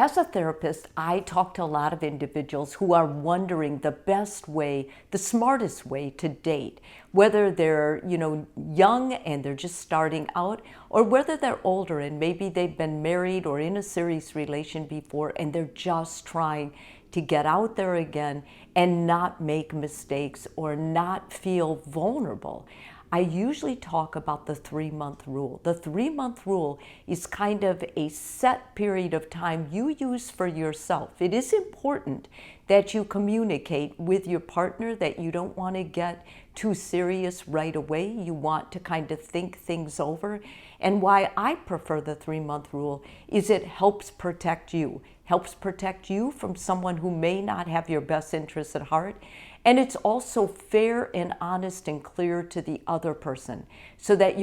As a therapist, I talk to a lot of individuals who are wondering the best way, the smartest way to date, whether they're, young and they're just starting out, or whether they're older and maybe they've been married or in a serious relation before and they're just trying to get out there again and not make mistakes or not feel vulnerable. I usually talk about the 3-month rule. The 3-month rule is kind of a set period of time you use for yourself. It is important that you communicate with your partner that you don't want to get too serious right away. You want to kind of think things over. And why I prefer the 3-month rule is it helps protect you. Helps protect you from someone who may not have your best interests at heart. And it's also fair and honest and clear to the other person so that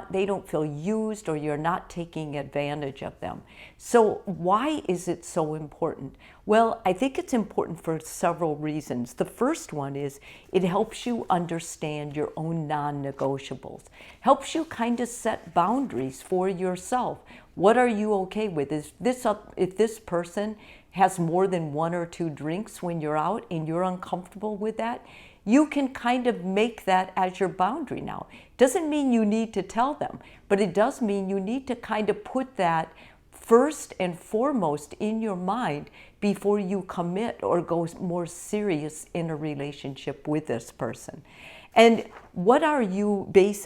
they don't feel used or you're not taking advantage of them. So why is it so important? Well, I think it's important for several reasons. The first one is it helps you understand your own non-negotiables. Helps you kind of set boundaries for yourself. What are you okay with? If this person has more than 1 or 2 drinks when you're out and you're uncomfortable with that, you can kind of make that as your boundary now. Doesn't mean you need to tell them, but it does mean you need to kind of put that first and foremost in your mind before you commit or go more serious in a relationship with this person. And what are your needs?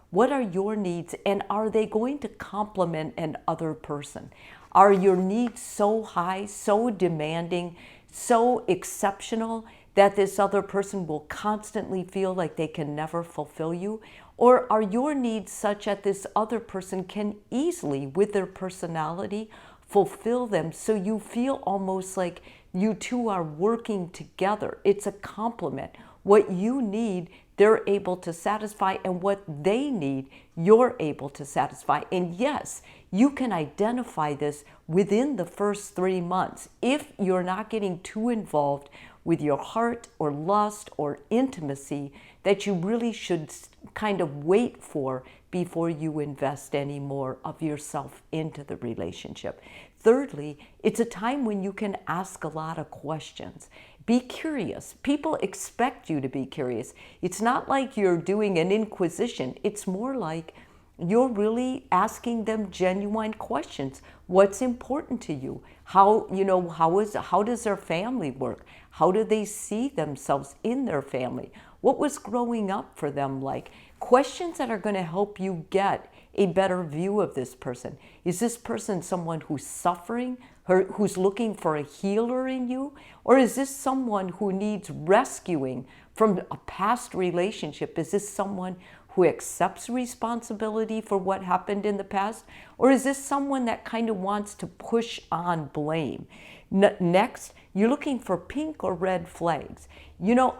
What are your needs, and are they going to complement an other person? Are your needs so high, so demanding, so exceptional that this other person will constantly feel like they can never fulfill you? Or are your needs such that this other person can easily, with their personality, fulfill them so you feel almost like you two are working together? It's a complement. What you need, they're able to satisfy, and what they need, you're able to satisfy. And yes, you can identify this within the first 3 months. If you're not getting too involved with your heart or lust or intimacy, that you really should kind of wait for before you invest any more of yourself into the relationship. Thirdly, it's a time when you can ask a lot of questions. Be curious. People expect you to be curious. It's not like you're doing an inquisition. It's more like you're really asking them genuine questions. What's important to you? How does their family work? How do they see themselves in their family? What was growing up for them like? Questions that are going to help you get a better view of this person. Is this person someone who's suffering, who's looking for a healer in you? Or is this someone who needs rescuing from a past relationship? Is this someone who accepts responsibility for what happened in the past? Or is this someone that kind of wants to push on blame? Next, you're looking for pink or red flags.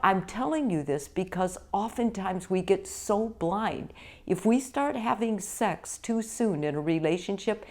I'm telling you this because oftentimes we get so blind. If we start having sex too soon in a relationship,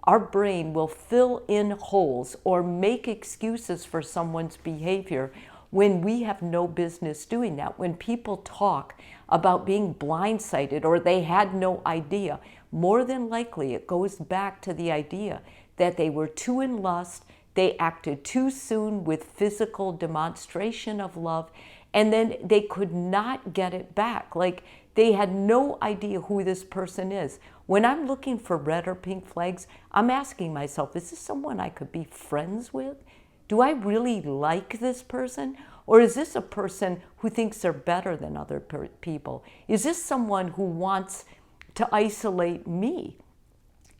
our brain will fill in holes or make excuses for someone's behavior when we have no business doing that. When people talk about being blindsided or they had no idea, more than likely it goes back to the idea that they were too in lust, they acted too soon with physical demonstration of love, and then they could not get it back. Like they had no idea who this person is. When I'm looking for red or pink flags, I'm asking myself, is this someone I could be friends with? Do I really like this person? Or is this a person who thinks they're better than other people? Is this someone who wants to isolate me?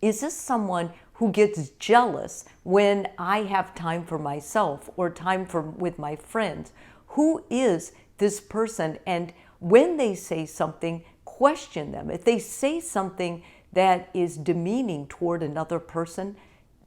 Is this someone who gets jealous when I have time for myself or time with my friends? Who is this person? And when they say something, question them. If they say something that is demeaning toward another person,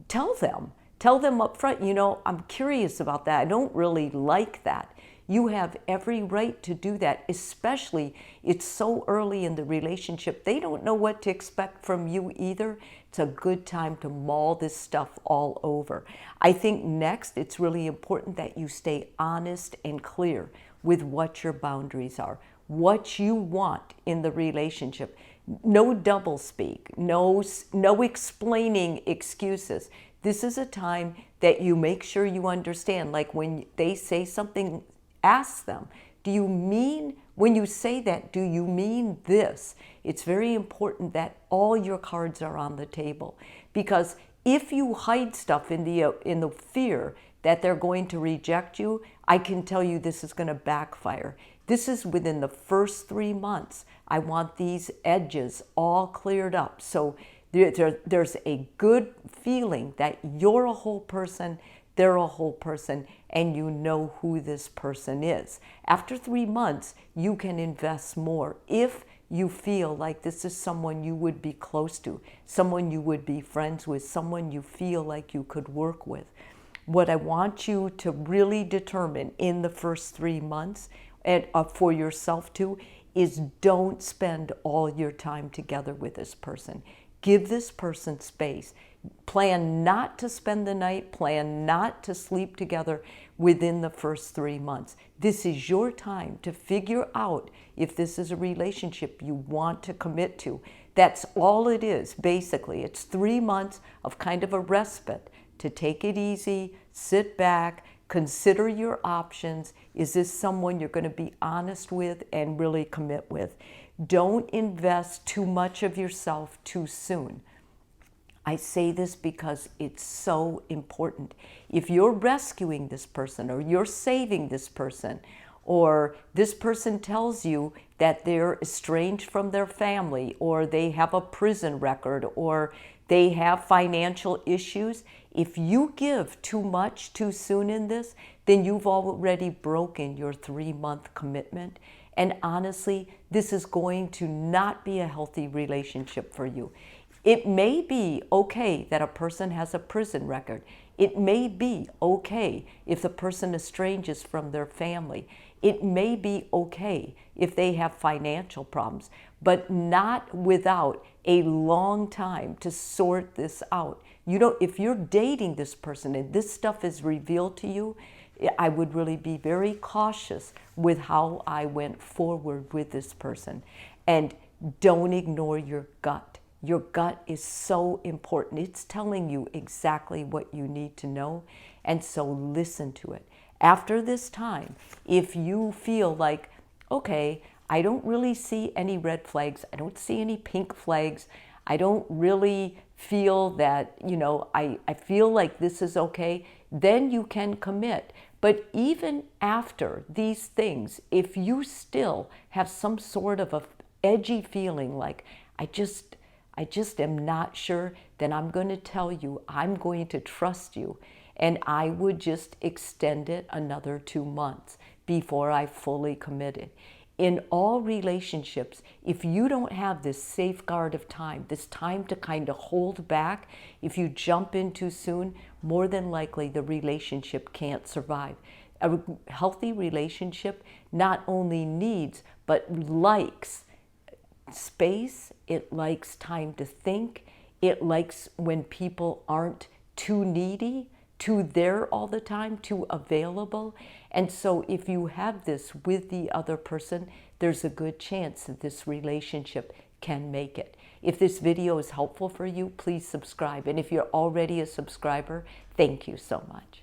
tell them. Tell them up front, I'm curious about that. I don't really like that. You have every right to do that, especially it's so early in the relationship. They don't know what to expect from you either. It's a good time to mull this stuff all over. I think next, it's really important that you stay honest and clear with what your boundaries are, what you want in the relationship. No doublespeak, no explaining excuses. This is a time that you make sure you understand. Like when they say something, ask them, do you mean, when you say that, do you mean this? It's very important that all your cards are on the table, because if you hide stuff in the fear that they're going to reject you, I can tell you this is going to backfire. This is within the first 3 months. I want these edges all cleared up. So there's a good feeling that you're a whole person, they're a whole person, and you know who this person is. After 3 months, you can invest more if you feel like this is someone you would be close to, someone you would be friends with, someone you feel like you could work with. What I want you to really determine in the first 3 months, and for yourself too, is don't spend all your time together with this person. Give this person space. Plan not to spend the night, plan not to sleep together within the first 3 months. This is your time to figure out if this is a relationship you want to commit to. That's all it is, basically. It's 3 months of kind of a respite to take it easy, sit back, consider your options. Is this someone you're going to be honest with and really commit with? Don't invest too much of yourself too soon. I say this because it's so important. If you're rescuing this person, or you're saving this person, or this person tells you that they're estranged from their family, or they have a prison record, or they have financial issues, if you give too much too soon in this, then you've already broken your 3-month commitment. And honestly, this is going to not be a healthy relationship for you. It may be okay that a person has a prison record. It may be okay if the person estranges from their family. It may be okay if they have financial problems, but not without a long time to sort this out. If you're dating this person and this stuff is revealed to you, I would really be very cautious with how I went forward with this person. And don't ignore your gut. Your gut is so important. It's telling you exactly what you need to know, and so listen to it. After this time, if you feel like, okay, I don't really see any red flags, I don't see any pink flags, I don't really feel that, I feel like this is okay, then you can commit. But even after these things, if you still have some sort of a edgy feeling like, I just am not sure, then I'm going to tell you, I'm going to trust you. And I would just extend it another 2 months before I fully committed. In all relationships, if you don't have this safeguard of time, this time to kind of hold back, if you jump in too soon, more than likely the relationship can't survive. A healthy relationship not only needs, but likes space, it likes time to think, it likes when people aren't too needy, too there all the time, too available. And so if you have this with the other person, there's a good chance that this relationship can make it. If this video is helpful for you, please subscribe. And if you're already a subscriber, thank you so much.